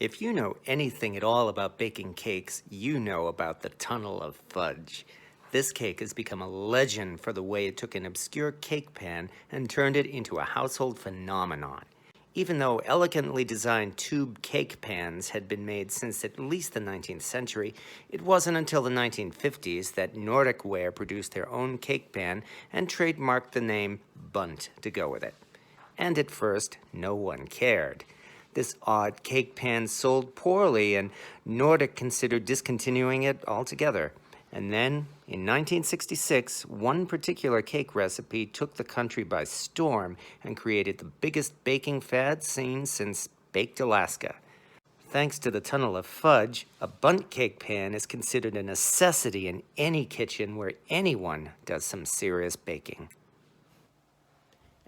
If you know anything at all about baking cakes, you know about the tunnel of fudge. This cake has become a legend for the way it took an obscure cake pan and turned it into a household phenomenon. Even though elegantly designed tube cake pans had been made since at least the 19th century, it wasn't until the 1950s that Nordic Ware produced their own cake pan and trademarked the name Bundt to go with it. And at first, no one cared. This odd cake pan sold poorly, and Nordic considered discontinuing it altogether. And then, in 1966, one particular cake recipe took the country by storm and created the biggest baking fad seen since Baked Alaska. Thanks to the tunnel of fudge, a Bundt cake pan is considered a necessity in any kitchen where anyone does some serious baking.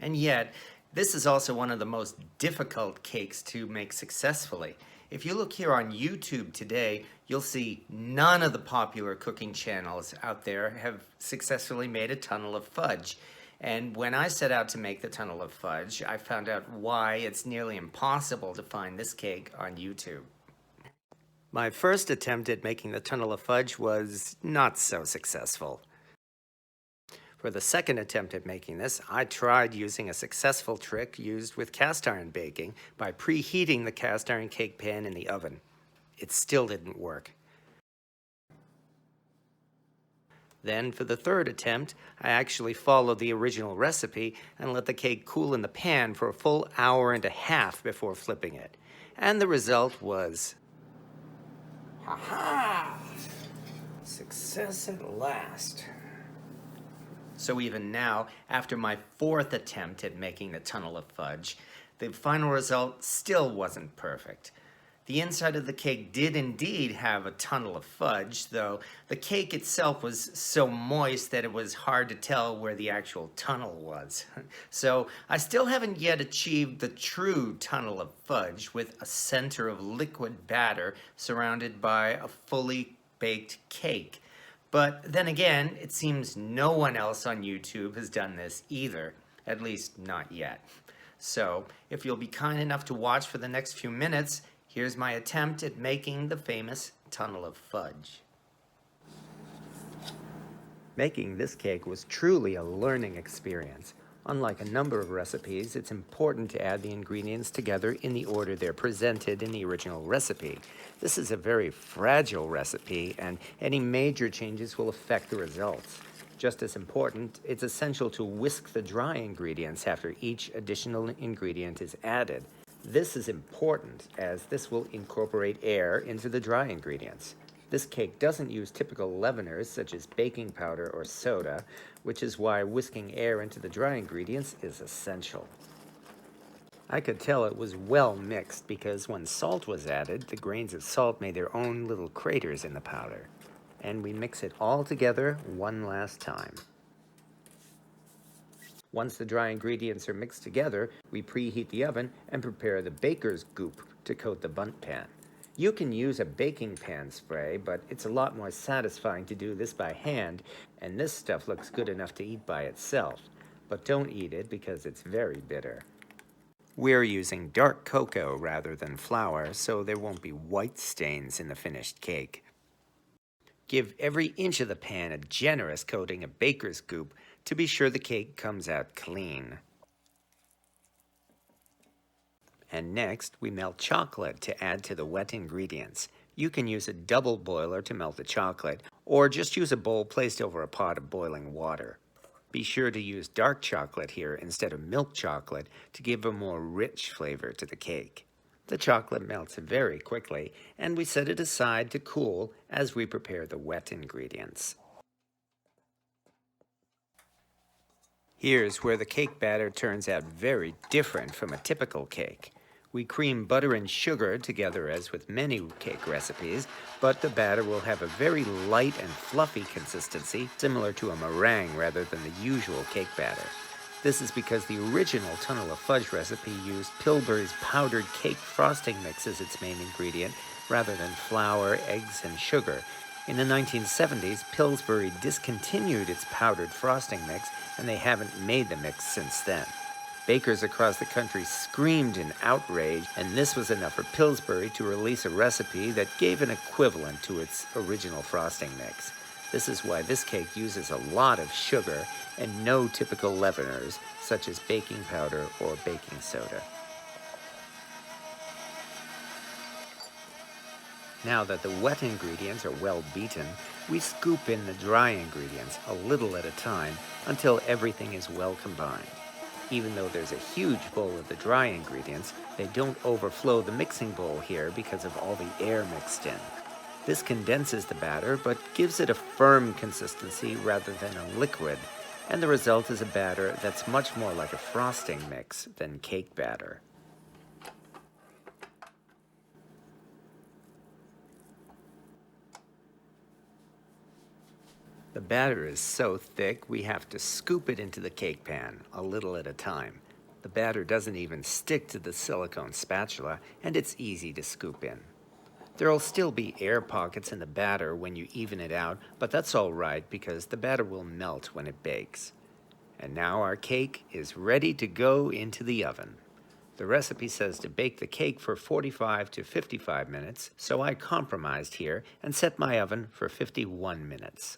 And yet, this is also one of the most difficult cakes to make successfully. If you look here on YouTube today, you'll see none of the popular cooking channels out there have successfully made a tunnel of fudge. And when I set out to make the tunnel of fudge, I found out why it's nearly impossible to find this cake on YouTube. My first attempt at making the tunnel of fudge was not so successful. For the second attempt at making this, I tried using a successful trick used with cast iron baking by preheating the cast iron cake pan in the oven. It still didn't work. Then, for the third attempt, I actually followed the original recipe and let the cake cool in the pan for a full hour and a half before flipping it. And the result was... ha-ha! Success at last. So even now, after my fourth attempt at making the tunnel of fudge, the final result still wasn't perfect. The inside of the cake did indeed have a tunnel of fudge, though the cake itself was so moist that it was hard to tell where the actual tunnel was. So I still haven't yet achieved the true tunnel of fudge with a center of liquid batter surrounded by a fully baked cake. But then again, it seems no one else on YouTube has done this either, at least not yet. So, if you'll be kind enough to watch for the next few minutes, here's my attempt at making the famous tunnel of fudge. Making this cake was truly a learning experience. Unlike a number of recipes, it's important to add the ingredients together in the order they're presented in the original recipe. This is a very fragile recipe, and any major changes will affect the results. Just as important, it's essential to whisk the dry ingredients after each additional ingredient is added. This is important, as this will incorporate air into the dry ingredients. This cake doesn't use typical leaveners such as baking powder or soda, which is why whisking air into the dry ingredients is essential. I could tell it was well mixed because when salt was added, the grains of salt made their own little craters in the powder. And we mix it all together one last time. Once the dry ingredients are mixed together, we preheat the oven and prepare the baker's goop to coat the Bundt pan. You can use a baking pan spray, but it's a lot more satisfying to do this by hand, and this stuff looks good enough to eat by itself. But don't eat it because it's very bitter. We're using dark cocoa rather than flour, so there won't be white stains in the finished cake. Give every inch of the pan a generous coating of baker's goop to be sure the cake comes out clean. And next, we melt chocolate to add to the wet ingredients. You can use a double boiler to melt the chocolate, or just use a bowl placed over a pot of boiling water. Be sure to use dark chocolate here instead of milk chocolate to give a more rich flavor to the cake. The chocolate melts very quickly, and we set it aside to cool as we prepare the wet ingredients. Here's where the cake batter turns out very different from a typical cake. We cream butter and sugar together as with many cake recipes, but the batter will have a very light and fluffy consistency, similar to a meringue rather than the usual cake batter. This is because the original tunnel of fudge recipe used Pillsbury's powdered cake frosting mix as its main ingredient, rather than flour, eggs, and sugar. In the 1970s, Pillsbury discontinued its powdered frosting mix, and they haven't made the mix since then. Bakers across the country screamed in outrage, and this was enough for Pillsbury to release a recipe that gave an equivalent to its original frosting mix. This is why this cake uses a lot of sugar and no typical leaveners, such as baking powder or baking soda. Now that the wet ingredients are well beaten, we scoop in the dry ingredients a little at a time until everything is well combined. Even though there's a huge bowl of the dry ingredients, they don't overflow the mixing bowl here because of all the air mixed in. This condenses the batter but gives it a firm consistency rather than a liquid, and the result is a batter that's much more like a frosting mix than cake batter. The batter is so thick we have to scoop it into the cake pan, a little at a time. The batter doesn't even stick to the silicone spatula, and it's easy to scoop in. There'll still be air pockets in the batter when you even it out, but that's all right because the batter will melt when it bakes. And now our cake is ready to go into the oven. The recipe says to bake the cake for 45 to 55 minutes, so I compromised here and set my oven for 51 minutes.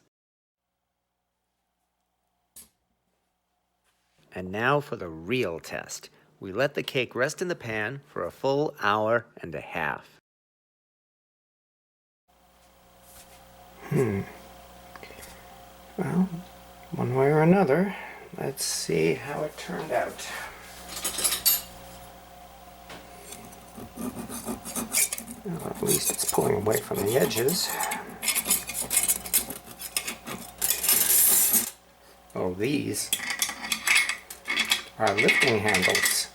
And now for the real test. We let the cake rest in the pan for a full hour and a half. Well, one way or another, let's see how it turned out. Well, at least it's pulling away from the edges. Oh, these are lifting handles.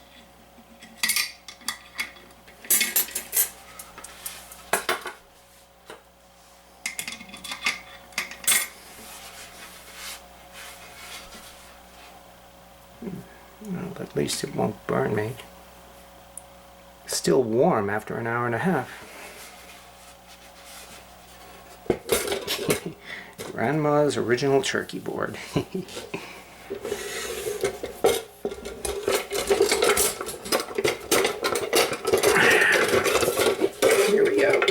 Well, at least it won't burn me. Still warm after an hour and a half. Grandma's original turkey board. Here we go.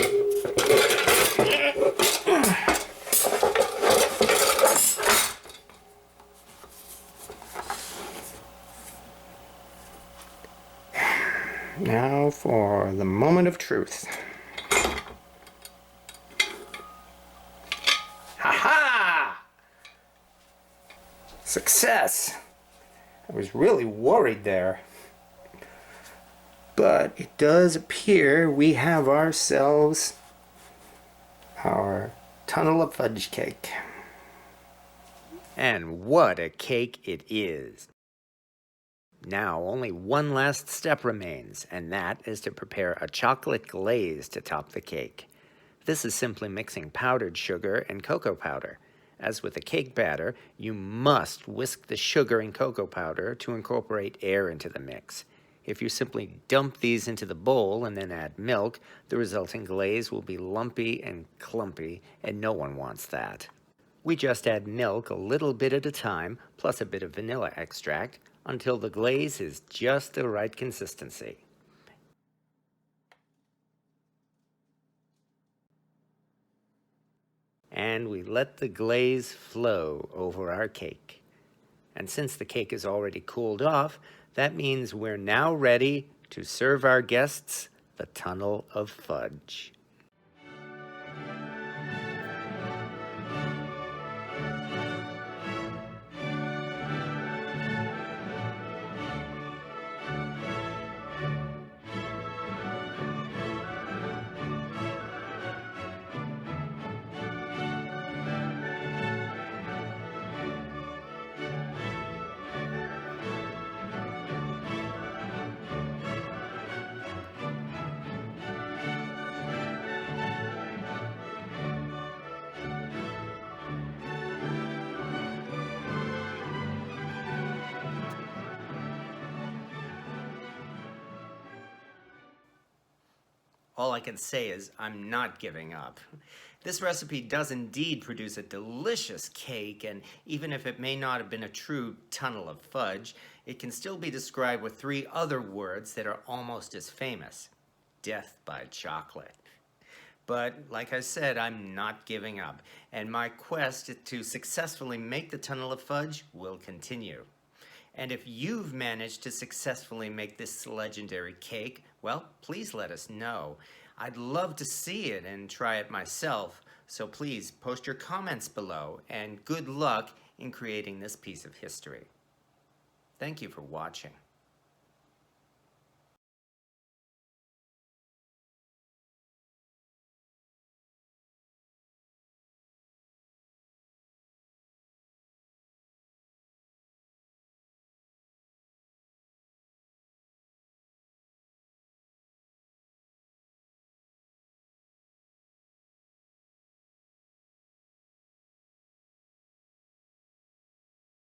Now for the moment of truth. Ha-ha! Success! I was really worried there. But it does appear we have ourselves our tunnel of fudge cake. And what a cake it is! Now only one last step remains, and that is to prepare a chocolate glaze to top the cake. This is simply mixing powdered sugar and cocoa powder. As with a cake batter, you must whisk the sugar and cocoa powder to incorporate air into the mix. If you simply dump these into the bowl and then add milk, the resulting glaze will be lumpy and clumpy, and no one wants that. We just add milk a little bit at a time, plus a bit of vanilla extract, until the glaze is just the right consistency. And we let the glaze flow over our cake. And since the cake is already cooled off, that means we're now ready to serve our guests the tunnel of fudge. All I can say is I'm not giving up. This recipe does indeed produce a delicious cake, and even if it may not have been a true tunnel of fudge, it can still be described with 3 other words that are almost as famous. Death by chocolate. But like I said, I'm not giving up, and my quest to successfully make the tunnel of fudge will continue. And if you've managed to successfully make this legendary cake, well, please let us know. I'd love to see it and try it myself, so please post your comments below, and good luck in creating this piece of history. Thank you for watching.